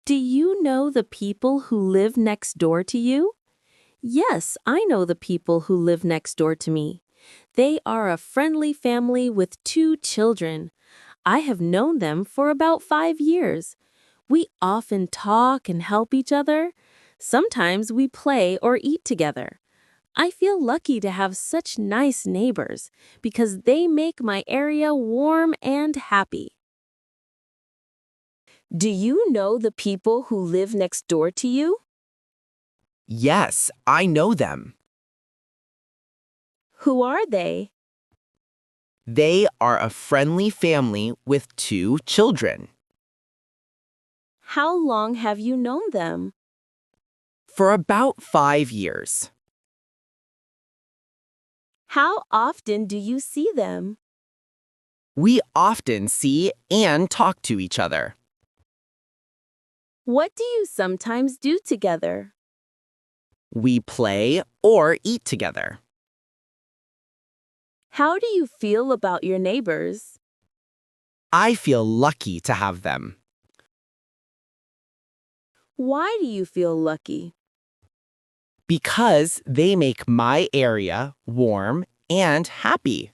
Do you know the people who live next door to you? Yes, I know the people who live next door to me. They are a friendly family with 2 children. I have known them for about 5 years. We often talk and help each other. Sometimes we play or eat together. I feel lucky to have such nice neighbors because they make my area warm and happy. Do you know the people who live next door to you? Yes, I know them. Who are they? They are a friendly family with 2 children. How long have you known them? For about 5 years. How often do you see them? We often see and talk to each other. What do you sometimes do together? We play or eat together. How do you feel about your neighbors? I feel lucky to have them. Why do you feel lucky? Because they make my area warm and happy.